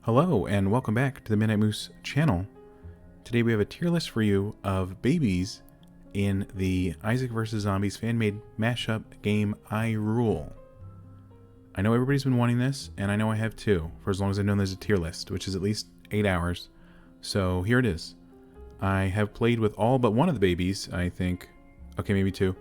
Hello and welcome back to the Midnight Moose channel. Today we have a tier list for you of babies in the Isaac vs. Zombies fan-made mashup game I.RULE. I know everybody's been wanting this, and I know I have too, for as long as I've known there's a tier list, which is at least 8 hours. So here it is. I have played with all but one of the babies, I think. Okay, maybe two.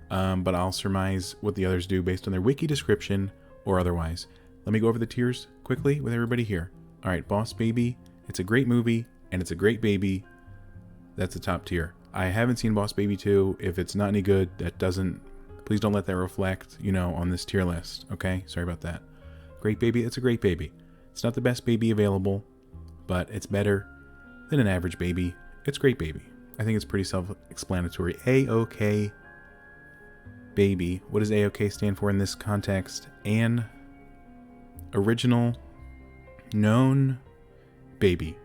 But I'll surmise what the others do based on their wiki description or otherwise. Let me go over the tiers quickly with everybody here. Alright, Boss Baby. It's a great movie, and it's a great baby. That's the top tier. I haven't seen Boss Baby 2. If it's not any good, please don't let that reflect, on this tier list. Okay? Sorry about that. Great baby. It's a great baby. It's not the best baby available, but it's better than an average baby. It's a great baby. I think it's pretty self-explanatory. A-OK baby. What does A-OK stand for in this context? An original known baby.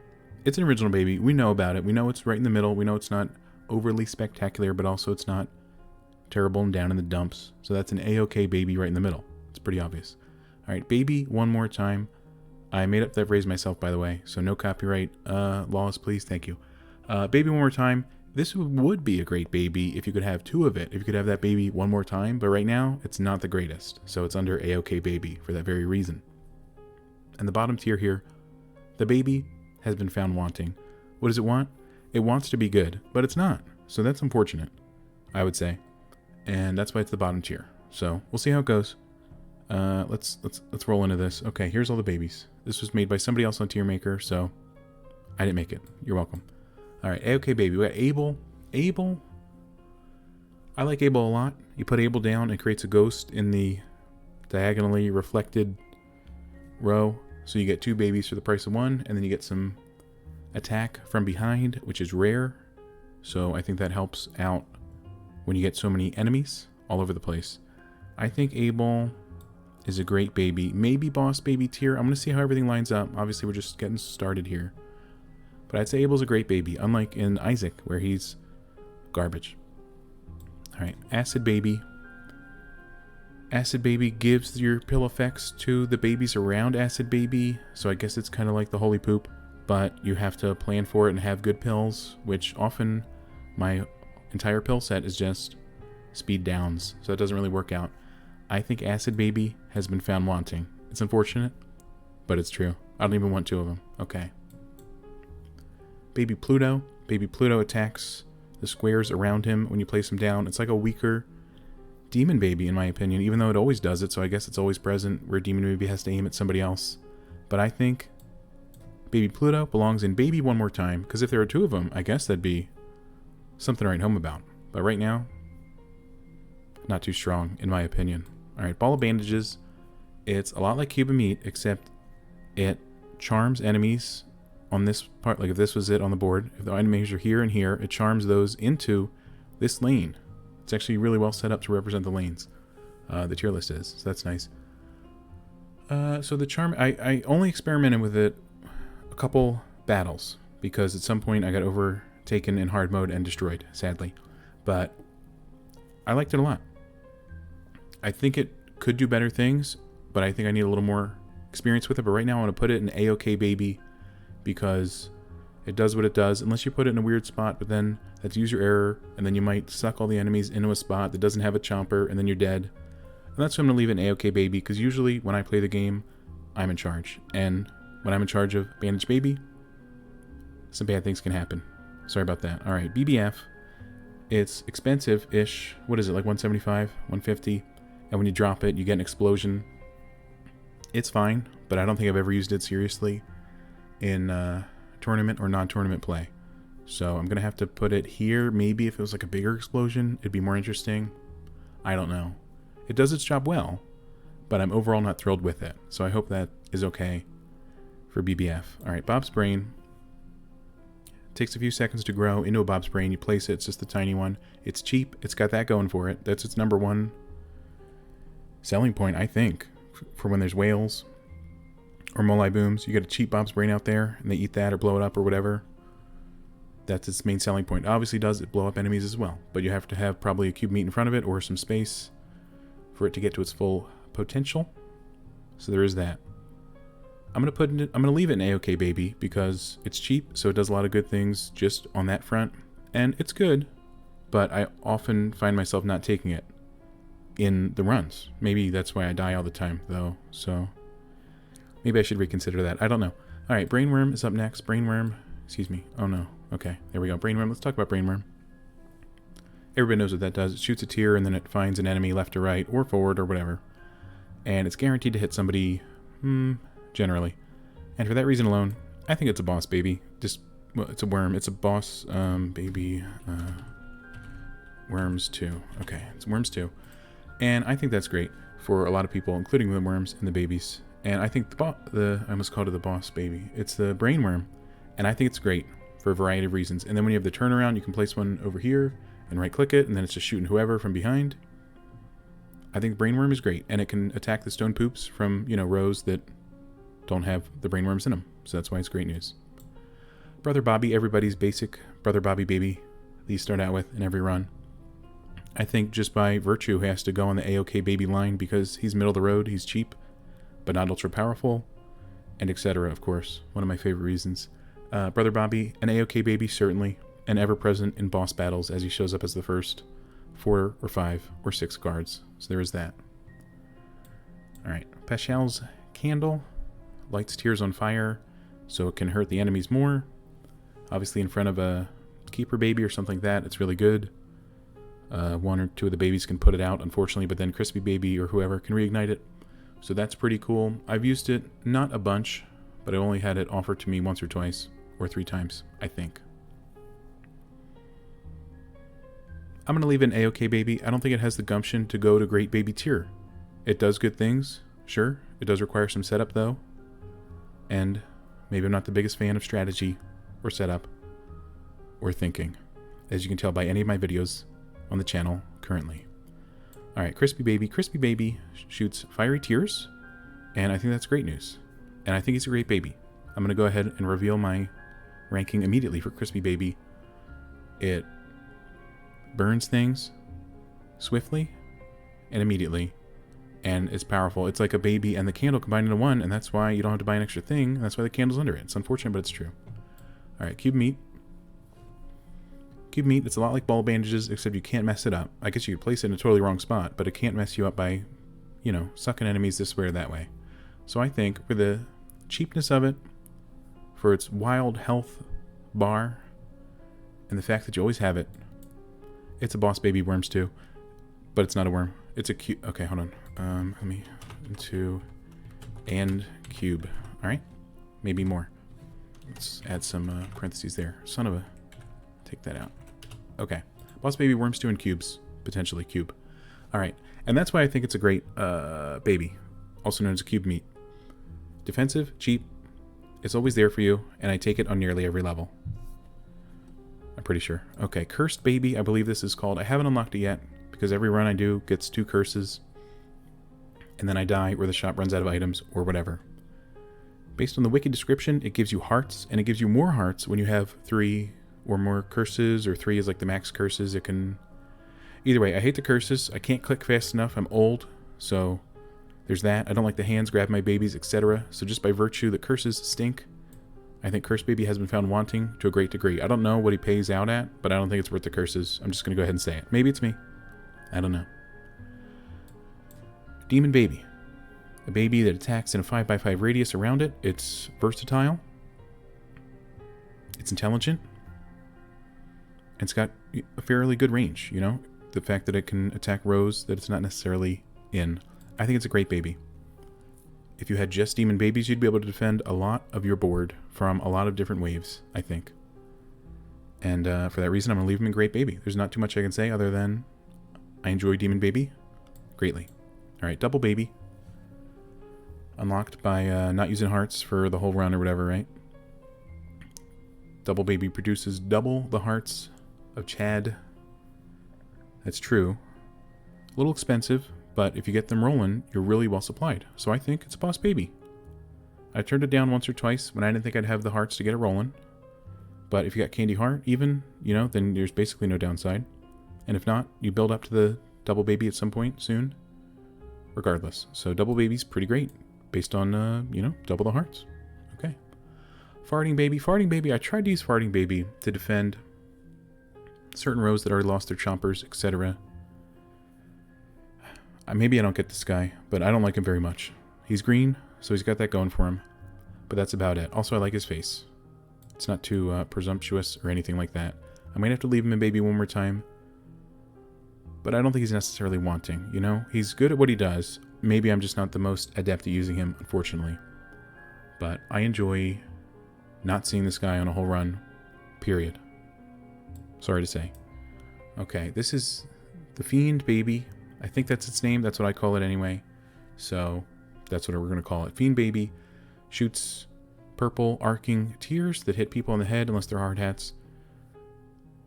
It's an original baby. We know about it. We know it's right in the middle. We know it's not overly spectacular, but also it's not terrible and down in the dumps. So that's an A-OK baby right in the middle. It's pretty obvious. All right, baby one more time. I made up that phrase myself, by the way, so no copyright laws, please. Thank you. Baby one more time. This would be a great baby if you could have two of it. If you could have that baby one more time, but right now it's not the greatest. So it's under A-OK baby for that very reason. And the bottom tier here, the baby has been found wanting. What does it want? It wants to be good, but it's not. So that's unfortunate, I would say. And that's why it's the bottom tier. So we'll see how it goes. Let's roll into this. Okay, here's all the babies. This was made by somebody else on Tier Maker, so I didn't make it. You're welcome. All right, A-OK baby. We got Abel. Abel. I like Abel a lot. You put Abel down, it creates a ghost in the diagonally reflected row. So you get two babies for the price of one, and then you get some attack from behind, which is rare. So I think that helps out when you get so many enemies all over the place. I think Abel is a great baby. Maybe Boss Baby tier. I'm going to see how everything lines up. Obviously, we're just getting started here. But I'd say Abel's a great baby, unlike in Isaac, where he's garbage. All right, Acid Baby. Acid Baby gives your pill effects to the babies around Acid Baby, so I guess it's kind of like the holy poop, but you have to plan for it and have good pills, which often my entire pill set is just speed downs, so it doesn't really work out. I think Acid Baby has been found wanting. It's unfortunate, but it's true. I don't even want two of them. Okay. Baby Pluto. Baby Pluto attacks the squares around him when you place him down. It's like a weaker Demon Baby, in my opinion, even though it always does it, so I guess it's always present where Demon Baby has to aim at somebody else. But I think Baby Pluto belongs in Baby one more time, because if there are two of them, I guess that'd be something to write home about. But right now, not too strong, in my opinion. Alright, Ball of Bandages. It's a lot like Cube of Meat, except it charms enemies on this part. Like if this was it on the board, if the enemies are here and here, it charms those into this lane. It's actually really well set up to represent the lanes. The tier list is, so that's nice. So the charm, I only experimented with it a couple battles, because at some point I got overtaken in hard mode and destroyed, sadly. But I liked it a lot. I think it could do better things, but I think I need a little more experience with it. But right now I want to put it in A-OK Baby, because it does what it does, unless you put it in a weird spot, but then that's user error, and then you might suck all the enemies into a spot that doesn't have a chomper, and then you're dead. And that's why I'm going to leave it in A-OK Baby, because usually when I play the game, I'm in charge. And when I'm in charge of Bandage Baby, some bad things can happen. Sorry about that. Alright, BBF. It's expensive-ish. What is it, like 175, 150? And when you drop it, you get an explosion. It's fine, but I don't think I've ever used it seriously in tournament or non-tournament play. So I'm going to have to put it here. Maybe if it was like a bigger explosion, it'd be more interesting. I don't know. It does its job well, but I'm overall not thrilled with it. So I hope that is okay for BBF. Alright, Bob's Brain. It takes a few seconds to grow into a Bob's Brain. You place it, it's just a tiny one. It's cheap. It's got that going for it. That's its number one selling point, I think, for when there's whales or Molai Booms. You get a cheap Bob's Brain out there, and they eat that or blow it up or whatever. That's its main selling point. Obviously does it blow up enemies as well, but you have to have probably a cube meat in front of it or some space for it to get to its full potential. So there is that. I'm gonna leave it in A-OK Baby because it's cheap, so it does a lot of good things just on that front, and it's good, but I often find myself not taking it in the runs. Maybe that's why I die all the time, though, so maybe I should reconsider that. I don't know. All right, Brainworm is up next. Brainworm, excuse me. Oh no. Okay, there we go. Brainworm. Let's talk about Brainworm. Everybody knows what that does. It shoots a tear and then it finds an enemy left or right or forward or whatever, and it's guaranteed to hit somebody. Generally, and for that reason alone, I think it's a boss baby. Well, it's a worm. It's a boss baby. Worms 2. Okay, it's Worms 2, and I think that's great for a lot of people, including the worms and the babies. And I think I almost called it the boss baby. It's the brainworm, and I think it's great for a variety of reasons. And then when you have the turnaround, you can place one over here and right-click it, and then it's just shooting whoever from behind. I think brainworm is great, and it can attack the stone poops from rows that don't have the brainworms in them, so that's why it's great news. Brother Bobby, everybody's basic Brother Bobby baby that you start out with in every run. I think just by virtue he has to go on the A-OK Baby line because he's middle of the road, he's cheap, but not ultra powerful, and etc. Of course, one of my favorite reasons. Brother Bobby, an A-OK Baby certainly, and ever present in boss battles as he shows up as the first 4 or 5 or 6 guards. So there is that. Alright, Pascal's Candle lights tears on fire so it can hurt the enemies more. Obviously in front of a keeper baby or something like that, it's really good. 1 or 2 of the babies can put it out, unfortunately, but then Crispy Baby or whoever can reignite it. So that's pretty cool. I've used it not a bunch, but I only had it offered to me once or twice, or 3 times, I think. I'm going to leave it in A-OK Baby. I don't think it has the gumption to go to Great Baby tier. It does good things, sure. It does require some setup, though. And maybe I'm not the biggest fan of strategy, or setup, or thinking, as you can tell by any of my videos on the channel currently. Alright, Crispy Baby. Crispy Baby shoots fiery tears, and I think that's great news. And I think he's a great baby. I'm going to go ahead and reveal my ranking immediately for Crispy Baby. It burns things swiftly and immediately, and it's powerful. It's like a baby and the candle combined into one, and that's why you don't have to buy an extra thing, and that's why the candle's under it. It's unfortunate, but it's true. Alright, Cube Meat. Cube Meat, it's a lot like ball bandages, except you can't mess it up. I guess you could place it in a totally wrong spot, but it can't mess you up by, sucking enemies this way or that way. So I think for the cheapness of it, for its wild health bar, and the fact that you always have it, it's a boss baby Worms 2, but it's not a worm. It's a cube. Okay, hold on. Let me into and cube. All right, maybe more. Let's add some parentheses there. Son of a, take that out. Okay, boss baby Worms 2 and cubes, potentially cube. All right, and that's why I think it's a great baby, also known as a Cube Meat. Defensive, cheap, it's always there for you, and I take it on nearly every level. I'm pretty sure. Okay, Cursed Baby, I believe this is called. I haven't unlocked it yet, because every run I do gets 2 curses, and then I die, or the shop runs out of items, or whatever. Based on the wiki description, it gives you hearts, and it gives you more hearts when you have 3 or more curses, or 3 is like the max curses. It can... Either way, I hate the curses. I can't click fast enough. I'm old, so there's that. I don't like the hands grab my babies, etc. So just by virtue that curses stink, I think Cursed Baby has been found wanting to a great degree. I don't know what he pays out at, but I don't think it's worth the curses. I'm just going to go ahead and say it. Maybe it's me. I don't know. Demon Baby. A baby that attacks in a 5x5 radius around it. It's versatile. It's intelligent. And it's got a fairly good range, The fact that it can attack rows that it's not necessarily in. I think it's a great baby. If you had just demon babies, you'd be able to defend a lot of your board from a lot of different waves, I think. And for that reason, I'm going to leave him in great baby. There's not too much I can say other than I enjoy demon baby greatly. Alright, double baby. Unlocked by not using hearts for the whole run or whatever, right? Double baby produces double the hearts of Chad. That's true. A little expensive, but if you get them rolling, you're really well supplied. So I think it's a boss baby. I turned it down once or twice when I didn't think I'd have the hearts to get it rolling. But if you got Candy Heart, even, then there's basically no downside. And if not, you build up to the double baby at some point soon. Regardless. So double baby's pretty great. Based on, double the hearts. Farting Baby. Farting Baby. I tried to use Farting Baby to defend certain rows that already lost their chompers, etc. Maybe I don't get this guy, but I don't like him very much. He's green, so he's got that going for him. But that's about it. Also, I like his face. It's not too presumptuous or anything like that. I might have to leave him in Baby one more time. But I don't think he's necessarily wanting, you know? He's good at what he does. Maybe I'm just not the most adept at using him, unfortunately. But I enjoy not seeing this guy on a whole run, period. Sorry to say. Okay, this is the Fiend Baby. I think that's its name. That's what I call it anyway. So that's what we're going to call it. Fiend Baby shoots purple arcing tears that hit people on the head unless they're hard hats.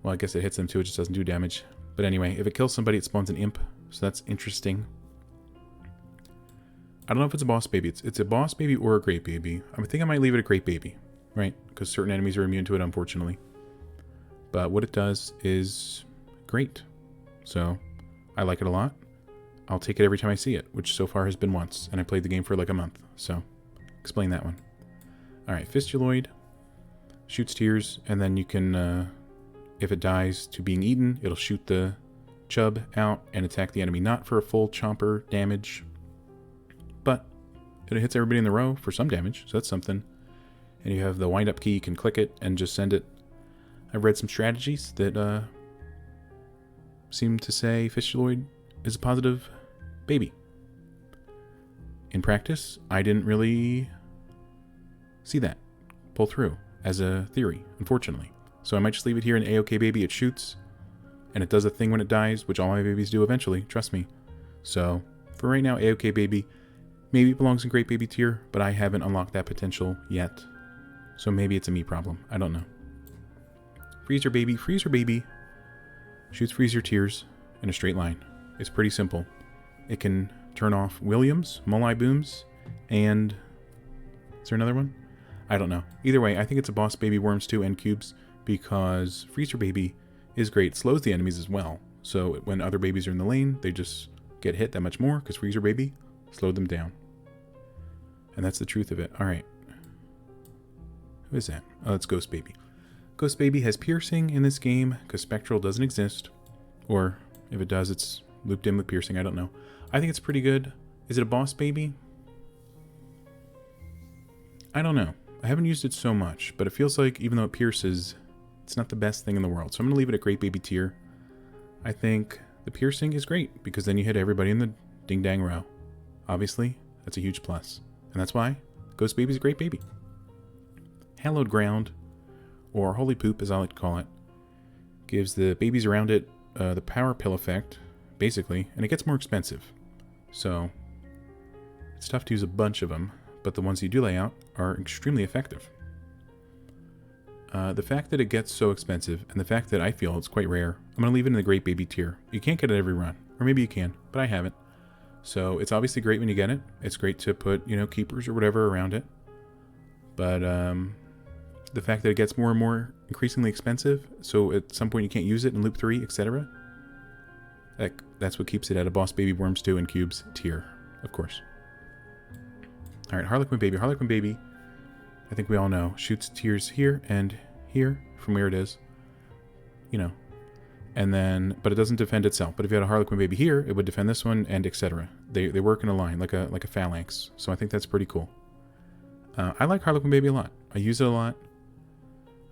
Well, I guess it hits them too. It just doesn't do damage. But anyway, if it kills somebody, it spawns an imp. So that's interesting. I don't know if it's a boss baby. It's a boss baby or a great baby. I think I might leave it a great baby, right? Because certain enemies are immune to it, unfortunately. But what it does is great. So I like it a lot. I'll take it every time I see it, which so far has been once. And I played the game for like a month. So explain that one. All right, Fistuloid shoots tears, and then you can, if it dies to being eaten, it'll shoot the chub out and attack the enemy, not for a full chomper damage, but it hits everybody in the row for some damage, so that's something. And you have the wind-up key, you can click it and just send it. I've read some strategies that seem to say Fistuloid is a positive baby. In practice, I didn't really see that pull through as a theory, unfortunately. So I might just leave it here in A-OK Baby. It shoots, and it does a thing when it dies, which all my babies do eventually, trust me. So for right now, A-OK Baby maybe it belongs in Great Baby tier, but I haven't unlocked that potential yet. So maybe it's a me problem. I don't know. Freezer Baby. Freezer Baby shoots Freezer tears in a straight line. It's pretty simple. It can turn off Williams, Mulai Booms, and is there another one? I don't know. Either way, I think it's a boss baby Worms 2 and cubes because Freezer Baby is great. Slows the enemies as well. So when other babies are in the lane, they just get hit that much more because Freezer Baby slowed them down. And that's the truth of it. All right. Who is that? Oh, it's Ghost Baby. Ghost Baby has piercing in this game because Spectral doesn't exist. Or if it does, it's looped in with piercing. I don't know. I think it's pretty good. Is it a boss baby? I don't know. I haven't used it so much, but it feels like even though it pierces, it's not the best thing in the world. So I'm going to leave it at Great Baby tier. I think the piercing is great because then you hit everybody in the ding-dang row. Obviously, that's a huge plus. And that's why Ghost Baby is a great baby. Hallowed Ground, or Holy Poop as I like to call it, gives the babies around it the power pill effect, basically, and it gets more expensive. So it's tough to use a bunch of them, but the ones you do lay out are extremely effective. The fact that it gets so expensive, and the fact that I feel it's quite rare, I'm going to leave it in the Great Baby tier. You can't get it every run, or maybe you can, but I haven't. So it's obviously great when you get it. It's great to put, you know, keepers or whatever around it. But the fact that it gets more and more increasingly expensive, so at some point you can't use it in Loop 3, etc. That's what keeps it at a Boss Baby Worms 2 and Cubes tier, of course. Alright, Harlequin Baby. Harlequin Baby, I think we all know, shoots tears here and here from where it is. You know. And then, but it doesn't defend itself. But if you had a Harlequin Baby here, it would defend this one and etc. They work in a line, like a phalanx. So I think that's pretty cool. I like Harlequin Baby a lot. I use it a lot.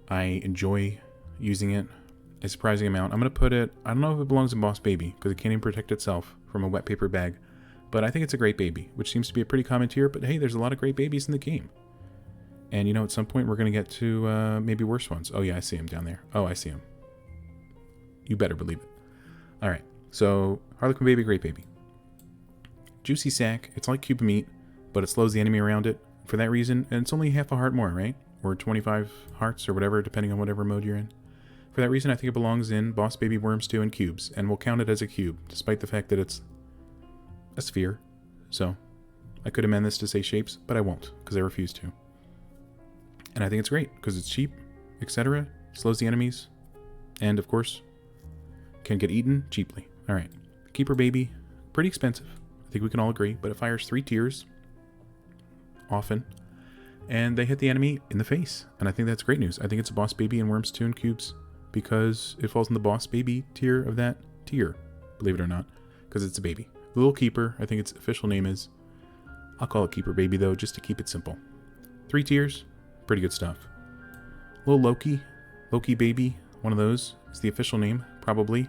I enjoy using it a surprising amount. I'm going to put it, I don't know if it belongs in Boss Baby, because it can't even protect itself from a wet paper bag. But I think it's a great baby, which seems to be a pretty common tier. But hey, there's a lot of great babies in the game. And you know, at some point we're going to get to maybe worse ones. Oh yeah, I see him down there. Oh, I see him. You better believe it. Alright, so Harlequin Baby, great baby. Juicy Sack, it's like cube meat, but it slows the enemy around it for that reason, and it's only half a heart more, right? Or 25 hearts or whatever, depending on whatever mode you're in. For that reason, I think it belongs in Boss Baby Worms 2 and Cubes, and we'll count it as a cube, despite the fact that it's a sphere. So, I could amend this to say shapes, but I won't, because I refuse to. And I think it's great, because it's cheap, etc., slows the enemies, and of course, can get eaten cheaply. Alright. Keeper Baby, pretty expensive. I think we can all agree, but it fires 3 tiers. Often. and they hit the enemy in the face. And I think that's great news. I think it's a boss baby in Worms 2 and Cubes because it falls in the boss baby tier of that tier, believe it or not, because it's a baby. Little Keeper, I think its official name is. I'll call it Keeper Baby though, just to keep it simple. 3 tiers, pretty good stuff. Little Loki Baby, one of those is the official name, probably.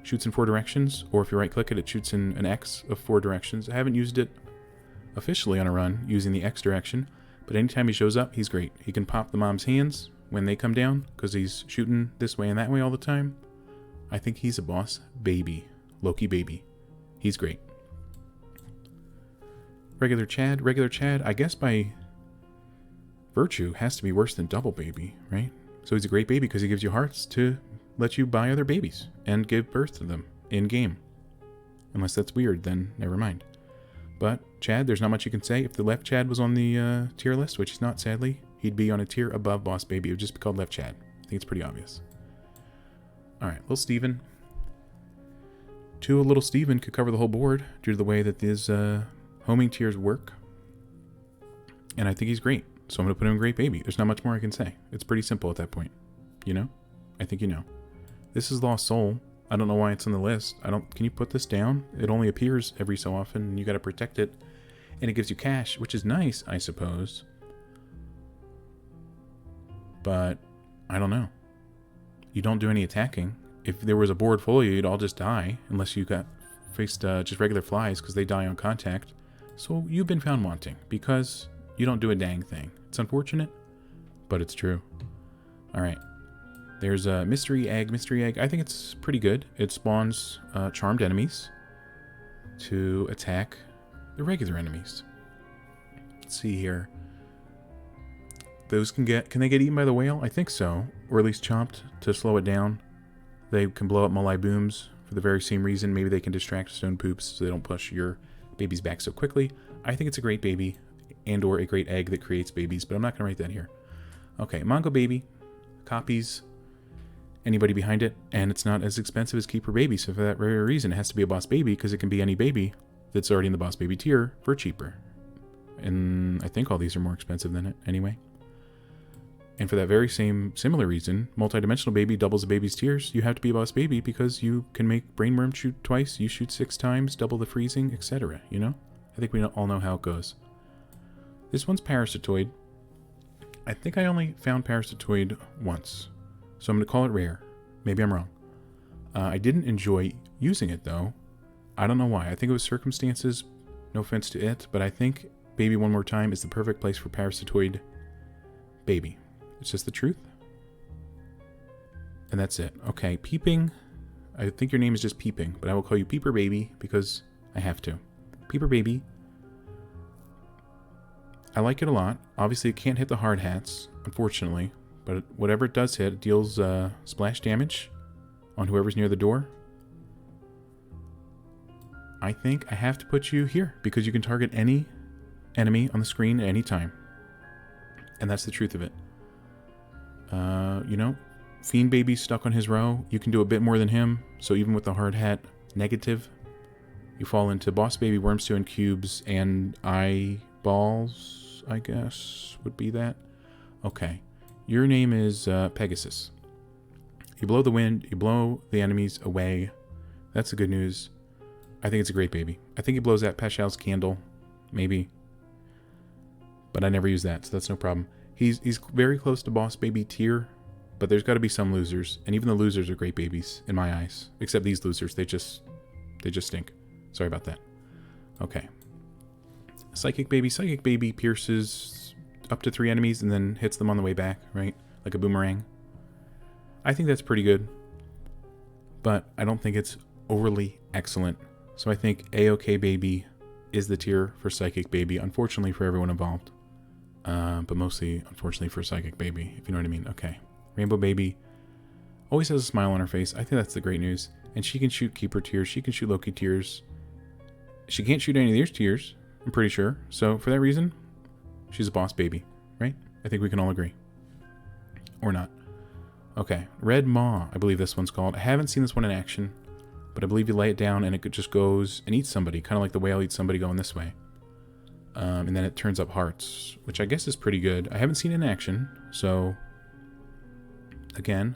Shoots in 4 directions, or if you right click it, it shoots in an X of 4 directions. I haven't used it officially on a run using the X direction, but anytime he shows up, he's great. He can pop the mom's hands when they come down because he's shooting this way and that way all the time. I think he's a boss baby. Loki Baby. He's great. Regular Chad, I guess by virtue has to be worse than Double Baby, right? So he's a great baby because he gives you hearts to let you buy other babies and give birth to them in game. Unless that's weird, then never mind. But Chad, there's not much you can say. If the left Chad was on the tier list, which he's not sadly, he'd be on a tier above Boss Baby. It would just be called left Chad. I think it's pretty obvious. Alright, little Steven. Little Steven could cover the whole board due to the way that these homing tiers work. And I think he's great. So I'm going to put him in Great Baby. There's not much more I can say. It's pretty simple at that point. You know? I think you know. This is Lost Soul. I don't know why it's on the list. Can you put this down? It only appears every so often, and you got to protect it. And it gives you cash, which is nice, I suppose. But I don't know. You don't do any attacking. If there was a board full of you, you'd all just die, unless you got faced just regular flies, because they die on contact. So you've been found wanting, because you don't do a dang thing. It's unfortunate, but it's true. Alright. There's a Mystery Egg. Mystery Egg, I think it's pretty good. It spawns charmed enemies to attack the regular enemies. Let's see here. Those can they get eaten by the whale? I think so. Or at least chomped to slow it down. They can blow up mulli booms for the very same reason. Maybe they can distract stone poops so they don't push your babies back so quickly. I think it's a great baby and or a great egg that creates babies, but I'm not going to write that here. Okay, Mongo Baby copies anybody behind it, and it's not as expensive as Keeper Baby, so for that very reason it has to be a boss baby because it can be any baby that's already in the boss baby tier for cheaper. And I think all these are more expensive than it anyway. And for that very similar reason, multidimensional baby doubles a baby's tiers. You have to be a boss baby because you can make brainworm shoot twice, you shoot 6 times, double the freezing, etc. You know? I think we all know how it goes. This one's Parasitoid. I think I only found Parasitoid once, so I'm going to call it rare. Maybe I'm wrong. I didn't enjoy using it though. I don't know why. I think it was circumstances. No offense to it, but I think Baby One More Time is the perfect place for Parasitoid Baby. It's just the truth. And that's it. Okay, Peeping. I think your name is just Peeping, but I will call you Peeper Baby because I have to. Peeper Baby. I like it a lot. Obviously, it can't hit the hard hats, unfortunately. But whatever it does hit, it deals splash damage on whoever's near the door. I think I have to put you here because you can target any enemy on the screen at any time. And that's the truth of it. You know, Fiend Baby's stuck on his row. You can do a bit more than him. So even with the hard hat negative, you fall into Boss Baby, Worms 2 and Cubes, and Eyeballs, I guess, would be that. Okay. Your name is Pegasus. You blow the wind, you blow the enemies away. That's the good news. I think it's a great baby. I think he blows out Pascal's candle, maybe. But I never use that, so that's no problem. He's very close to Boss Baby tier, but there's got to be some losers, and even the losers are great babies in my eyes. Except these losers, they just stink. Sorry about that. Okay. Psychic Baby pierces up to 3 enemies and then hits them on the way back, right? Like a boomerang. I think that's pretty good, but I don't think it's overly excellent. So I think A-OK Baby is the tier for Psychic Baby, unfortunately for everyone involved. But mostly, unfortunately, for Psychic Baby, if you know what I mean. Okay. Rainbow Baby always has a smile on her face. I think that's the great news. And she can shoot Keeper tiers. She can shoot Loki tiers. She can't shoot any of these tiers, I'm pretty sure. So for that reason, she's a boss baby, right? I think we can all agree. Or not. Okay. Red Maw, I believe this one's called. I haven't seen this one in action, but I believe you lay it down and it just goes and eats somebody, kind of like the whale eats somebody going this way. And then it turns up hearts, which I guess is pretty good. I haven't seen it in action, so again,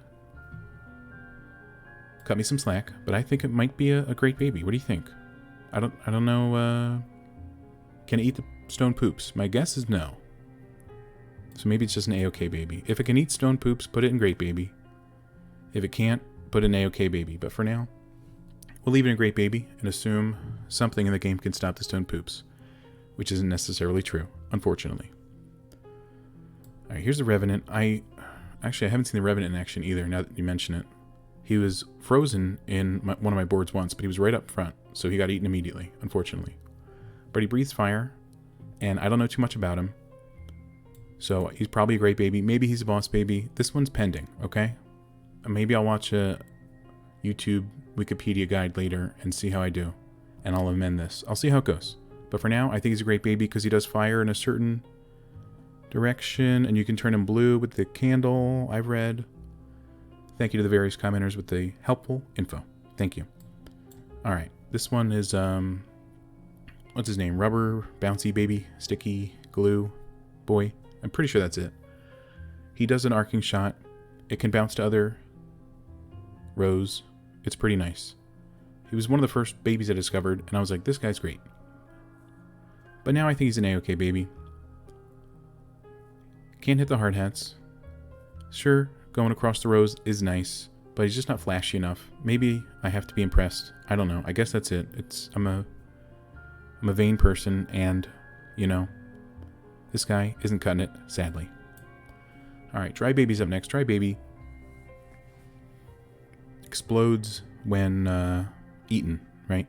cut me some slack, but I think it might be a great baby. What do you think? I don't know. Can it eat the stone poops? My guess is no. So maybe it's just an A-OK baby. If it can eat stone poops, put it in great baby. If it can't, put it in A-OK baby. But for now, we'll leave it in great baby and assume something in the game can stop the stone poops, which isn't necessarily true, unfortunately. All right, here's the Revenant. I haven't seen the Revenant in action either, now that you mention it. He was frozen in one of my boards once, but he was right up front, so he got eaten immediately, unfortunately. But he breathes fire, and I don't know too much about him. So he's probably a great baby. Maybe he's a boss baby. This one's pending, okay? Maybe I'll watch a YouTube Wikipedia guide later and see how I do. And I'll amend this. I'll see how it goes. But for now, I think he's a great baby because he does fire in a certain direction, and you can turn him blue with the candle, I've read. Thank you to the various commenters with the helpful info. Thank you. Alright, this one is, what's his name? Rubber, bouncy baby, sticky, glue, boy. I'm pretty sure that's it. He does an arcing shot. It can bounce to other rows. It's pretty nice. He was one of the first babies I discovered, and I was like, this guy's great. But now I think he's an A-OK baby. Can't hit the hard hats. Sure, going across the rows is nice, but he's just not flashy enough. Maybe I have to be impressed. I don't know. I guess that's it. I'm a vain person, and, you know, this guy isn't cutting it, sadly. Alright, Dry Baby's up next. Dry Baby explodes when eaten, right?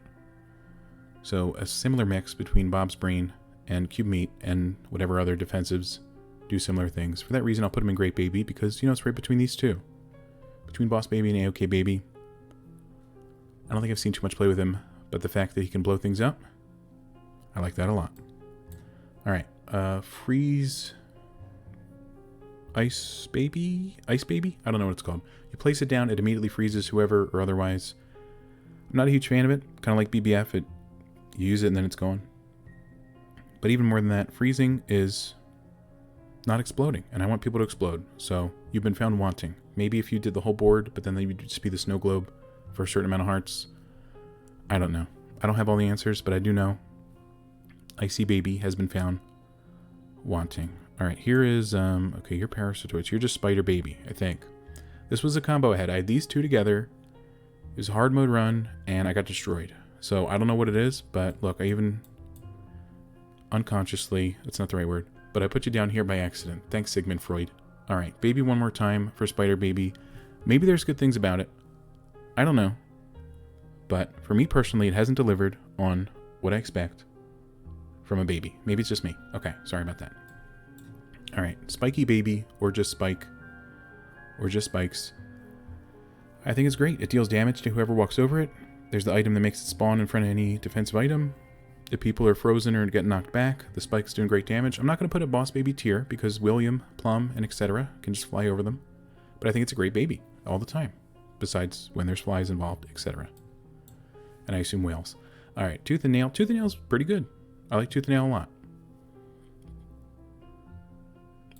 So a similar mix between Bob's Brain and Cube Meat and whatever other defensives do similar things. For that reason, I'll put him in Great Baby because, you know, it's right between these two. Between Boss Baby and A-OK Baby. I don't think I've seen too much play with him, but the fact that he can blow things up, I like that a lot. Alright, Freeze Ice Baby? Ice Baby? I don't know what it's called. You place it down, it immediately freezes whoever or otherwise. I'm not a huge fan of it. Kind of like BBF, you use it and then it's gone. But even more than that, freezing is not exploding, and I want people to explode. So you've been found wanting. Maybe if you did the whole board, but then they would just be the snow globe for a certain amount of hearts. I don't know. I don't have all the answers, but I do know Icy Baby has been found wanting. Alright, here is, okay, you're Parasitoids. You're just Spider Baby, I think. This was a combo I had. I had these two together. It was a hard mode run, and I got destroyed. So I don't know what it is, but look, I even unconsciously, that's not the right word, but I put you down here by accident. Thanks, Sigmund Freud. Alright, Baby one more time for Spider Baby. Maybe there's good things about it. I don't know. But for me personally, it hasn't delivered on what I expect from a baby. Maybe it's just me. Okay, sorry about that. Alright, Spiky Baby, or just Spike, or just Spikes. I think it's great. It deals damage to whoever walks over it. There's the item that makes it spawn in front of any defensive item. If people are frozen or get knocked back, the Spike's doing great damage. I'm not going to put a Boss Baby tier because William, Plum, and etc. can just fly over them. But I think it's a great baby all the time, besides when there's flies involved, etc. And I assume whales. Alright, Tooth and Nail. Tooth and Nail's pretty good. I like Tooth and Nail a lot.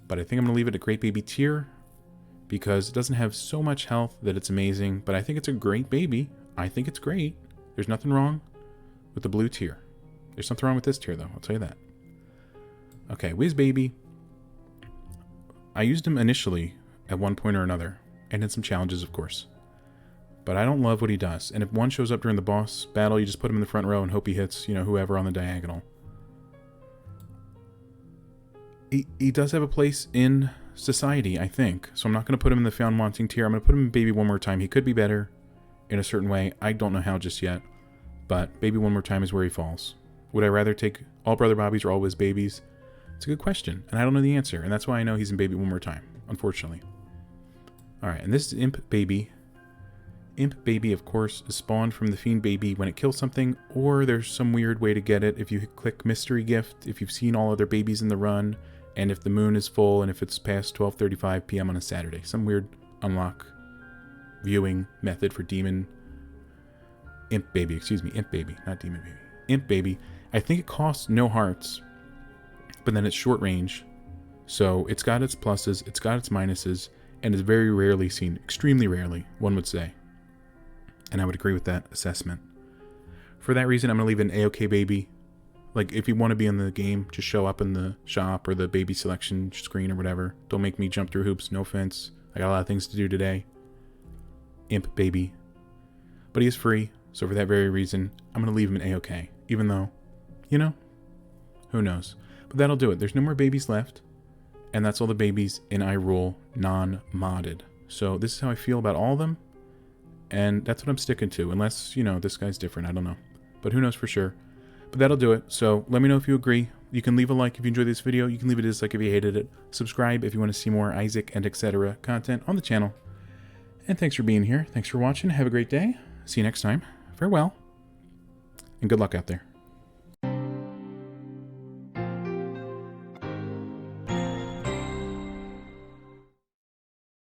But I think I'm going to leave it a Great Baby tier because it doesn't have so much health that it's amazing. But I think it's a great baby. I think it's great. There's nothing wrong with the blue tier. There's something wrong with this tier, though. I'll tell you that. Okay, Whiz Baby. I used him initially at one point or another, and in some challenges, of course. But I don't love what he does. And if one shows up during the boss battle, you just put him in the front row and hope he hits, you know, whoever on the diagonal. He does have a place in society, I think. So I'm not going to put him in the found wanting tier. I'm going to put him in Baby one more time. He could be better in a certain way. I don't know how just yet. But Baby one more time is where he falls. Would I rather take all Brother Bobbies or all Whiz Babies? It's a good question, and I don't know the answer. And that's why I know he's in Baby one more time, unfortunately. Alright, and this is Imp Baby. Imp Baby, of course, is spawned from the Fiend Baby when it kills something, or there's some weird way to get it if you click Mystery Gift, if you've seen all other babies in the run, and if the moon is full, and if it's past 12:35 p.m. on a Saturday. Some weird unlock viewing method for Demon... Imp Baby, excuse me, Imp Baby, not Demon Baby. Imp Baby. I think it costs no hearts, but then it's short range. So it's got its pluses, it's got its minuses, and is very rarely seen, extremely rarely, one would say. And I would agree with that assessment. For that reason, I'm going to leave an A-OK baby. Like, if you want to be in the game, just show up in the shop or the baby selection screen or whatever. Don't make me jump through hoops, no offense. I got a lot of things to do today. Imp baby. But he is free, so for that very reason, I'm going to leave him an A-OK. Even though, you know, who knows. But that'll do it. There's no more babies left. And that's all the babies in I.RULE non-modded. So this is how I feel about all of them. And that's what I'm sticking to. Unless, you know, this guy's different. I don't know. But who knows for sure. But that'll do it. So let me know if you agree. You can leave a like if you enjoyed this video. You can leave a dislike if you hated it. Subscribe if you want to see more Isaac and etc. content on the channel. And thanks for being here. Thanks for watching. Have a great day. See you next time. Farewell. And good luck out there.